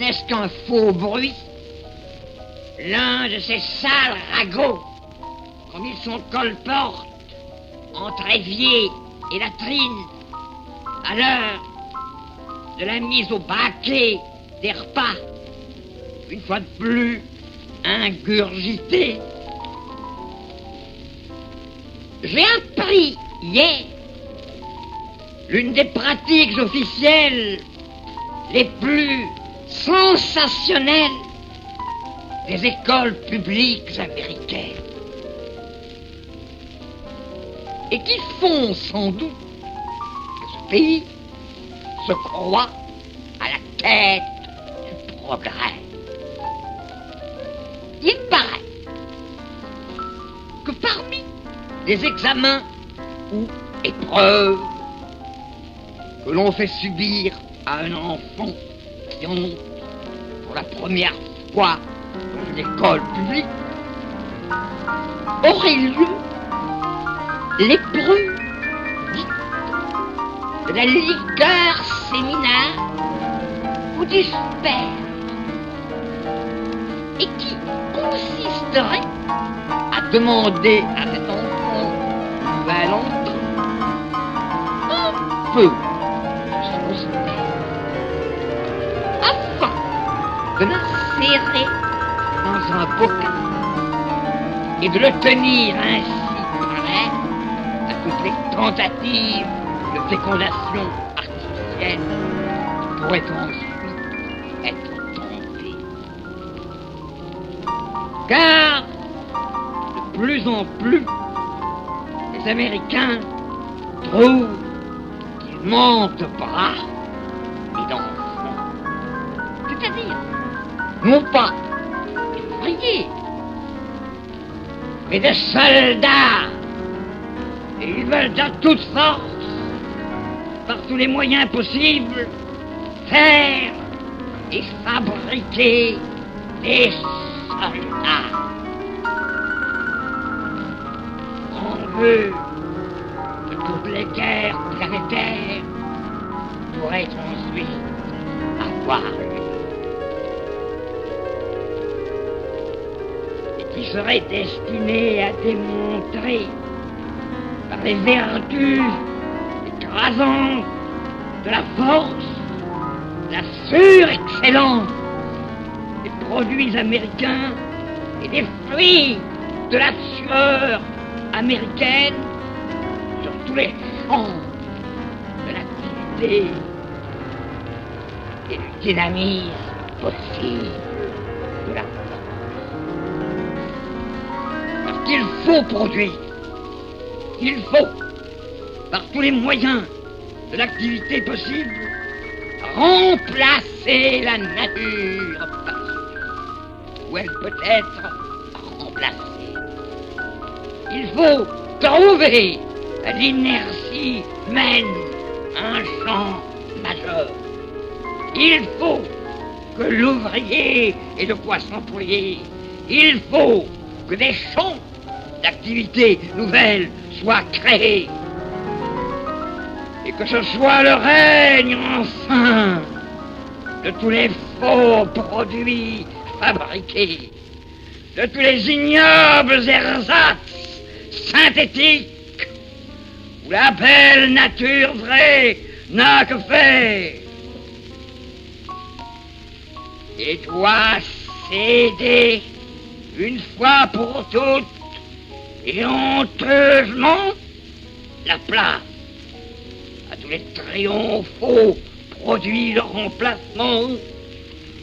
n'est-ce qu'un faux bruit, l'un de ces sales ragots, comme ils sont colportes, entre évier et latrine, à l'heure de la mise au baquet des repas, une fois de plus ingurgité. J'ai appris hier l'une des pratiques officielles les plus sensationnelles des écoles publiques américaines, et qui font sans doute que ce pays se croit à la tête du progrès. Il paraît que parmi les examens ou épreuves que l'on fait subir à un enfant qui entre pour la première fois dans une école publique, aurait lieu l'épreuve dite de la liqueur séminaire ou du sperme, et qui consisterait à demander à cet enfant nouvel entrant un peu de son sperme afin de l'insérer dans un bocal et de le tenir ainsi prêt à toutes les tentatives de fécondation artificielle qui pourraient ensuite être tentées. Car de plus en plus, les Américains trouvent qu'ils manquent de bras et d'enfants. C'est-à-dire, non pas d'ouvriers, mais de soldats. Et ils veulent de toute force, par tous les moyens possibles, faire et fabriquer des soldats. On veut que toutes les guerres planétaires pourraient ensuite avoir lieu. Et qui serait destiné à démontrer par les vertus écrasantes de la force, la surexcellence des produits américains et des fruits de la sueur américaine sur tous les champs de l'activité et du dynamisme possible de la force. Parce qu'il faut produire, il faut, par tous les moyens de l'activité possible, remplacer la nature par où elle peut être remplacée. Il faut trouver à l'inertie humaine un champ majeur. Il faut que l'ouvrier ait de quoi s'employer. Il faut que des champs d'activités nouvelles soient créés. Et que ce soit le règne enfin de tous les faux produits fabriqués, de tous les ignobles ersatz synthétiques où la belle nature vraie n'a que faire, et doit céder une fois pour toutes et honteusement la place à tous les triomphaux produits de remplacement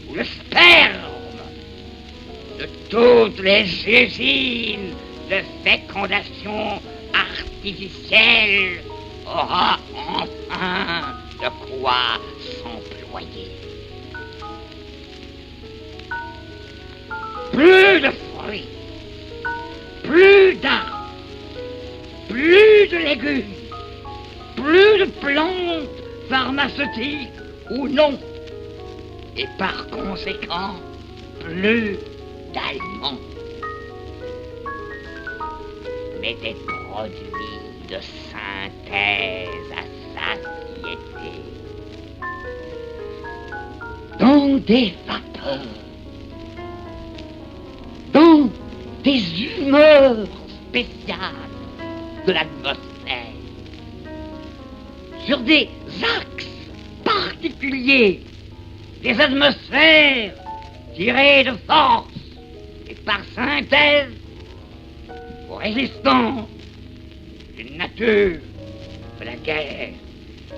ou le sperme de toutes les usines de fécondation artificielle aura enfin de quoi s'employer. Plus de fruits, plus d'arbres, plus de légumes, plus de plantes pharmaceutiques ou non, et par conséquent, plus d'aliments, mais des produits de synthèse à satiété. Dans dans des vapeurs, dans des humeurs spéciales de l'atmosphère, sur des axes particuliers, des atmosphères tirées de force et par synthèse aux résistances d'une nature de la guerre,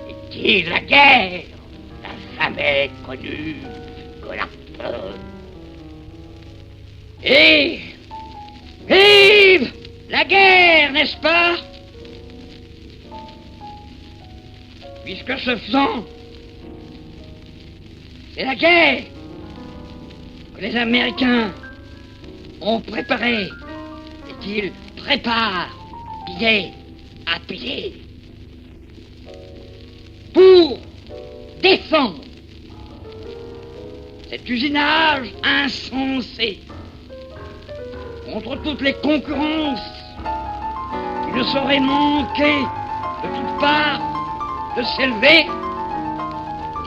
et qui la guerre n'a jamais connu que la peur. Et vive la guerre, n'est-ce pas? Puisque ce faisant, c'est la guerre que les Américains ont préparée et qu'ils préparent pied à pied pour défendre cet usinage insensé contre toutes les concurrences qui ne sauraient manquer de toutes parts de s'élever.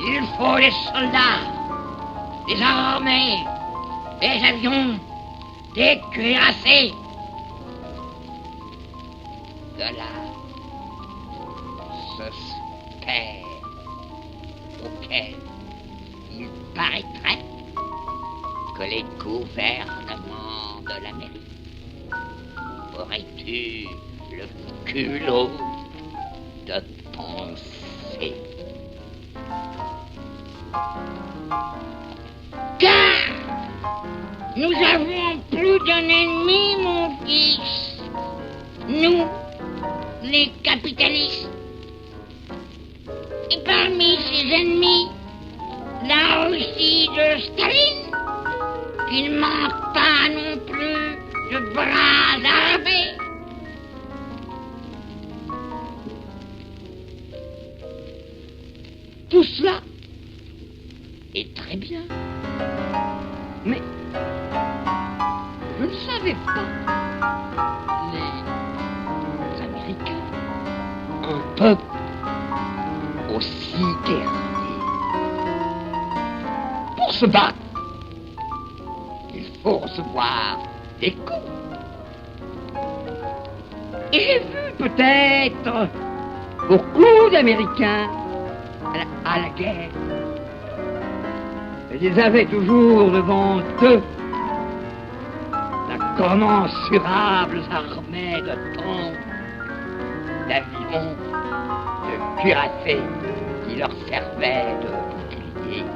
Il faut des soldats, des armées, des avions, des cuirassés. De là, ce spectre auquel il paraîtrait que les gouvernements de l'Amérique auraient eu le culot de penser. Car nous avons plus d'un ennemi, mon fils. Nous, les capitalistes. Et parmi ces ennemis, la Russie de Staline, qui ne manque pas non plus de bras armés. Tout cela est très bien. Mais je ne savais pas. Les Américains, un peuple aussi guerrier. Pour se battre, il faut recevoir des coups. Et j'ai vu peut-être beaucoup d'Américains à la guerre. Et ils avaient toujours devant eux d'incommensurables armées de tanks, d'avions, de cuirassés qui leur servaient de boucliers.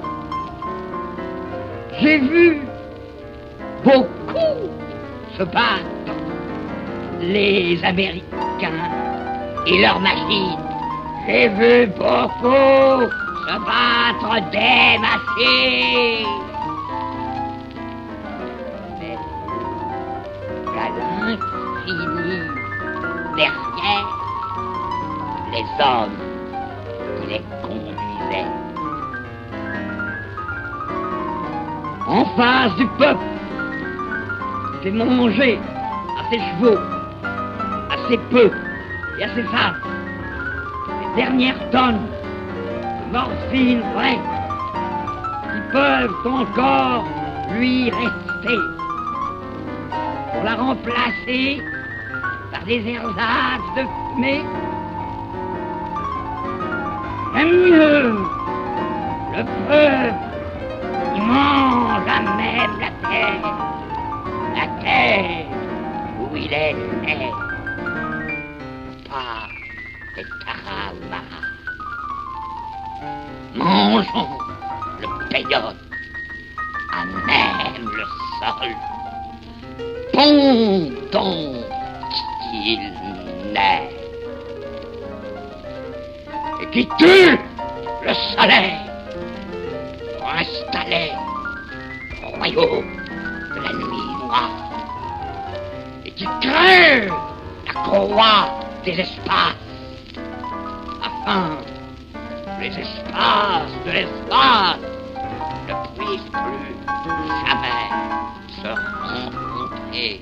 J'ai vu beaucoup se battre les Américains et leurs machines. J'ai vu beaucoup se battre des machines. Mais qu'à l'infini, derrière, les hommes qui les conduisaient. En face du peuple, qui fait manger à ses chevaux, à ses bœufs et à ses femmes les dernières tonnes de morphine vraie qui peuvent encore lui rester pour la remplacer par des ersatz de fumée. J'aime mieux le peuple qui mange à même la terre où il est né, pas des Tarahumara. Mangeons le peyote à même le sol, pendant qu'il naît, et qui tue le soleil pour installer le royaume de la nuit noire, et qui crée la courroie des espaces, afin que les espaces de l'espace ne puissent plus jamais se rencontrer.